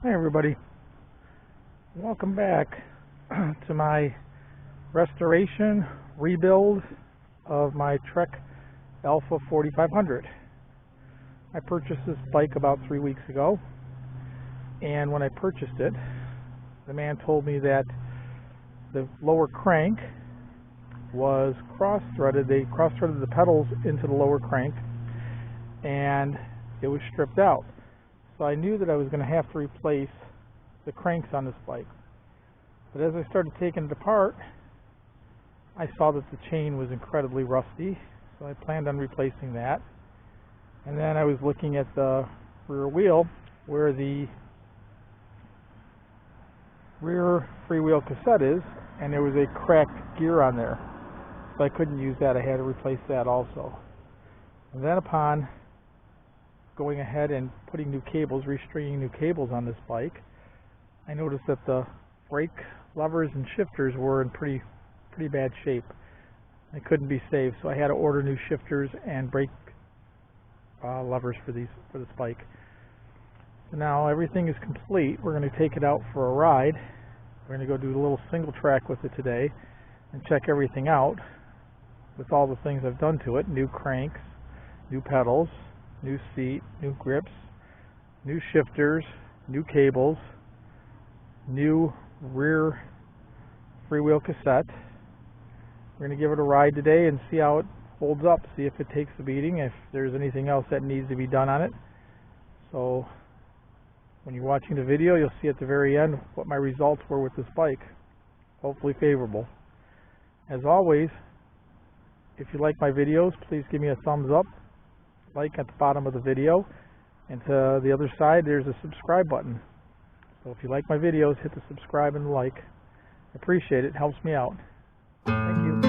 Hi everybody, welcome back to my restoration rebuild of my Trek Alpha 4500. I purchased this bike about 3 weeks ago, and when I purchased it, the man told me that the lower crank was cross-threaded. They cross-threaded the pedals into the lower crank and it was stripped out. So I knew that I was going to have to replace the cranks on this bike. But as I started taking it apart, I saw that the chain was incredibly rusty, so I planned on replacing that. And then I was looking at the rear wheel where the rear freewheel cassette is, and there was a cracked gear on there. So I couldn't use that. I had to replace that also. And then upon going ahead and putting new cables, restringing new cables on this bike, I noticed that the brake levers and shifters were in pretty bad shape. They couldn't be saved, so I had to order new shifters and brake levers for this bike. So now everything is complete. We're going to take it out for a ride. We're going to go do a little single track with it today and check everything out with all the things I've done to it: new cranks, new pedals, new seat, new grips, new shifters, new cables, new rear freewheel cassette. We're going to give it a ride today and see how it holds up, see if it takes the beating, if there's anything else that needs to be done on it. So when you're watching the video, you'll see at the very end what my results were with this bike. Hopefully favorable. As always, if you like my videos, please give me a thumbs up, like at the bottom of the video, and to the other side there's a subscribe button. So if you like my videos, hit the subscribe and like. I appreciate it. It helps me out. Thank you.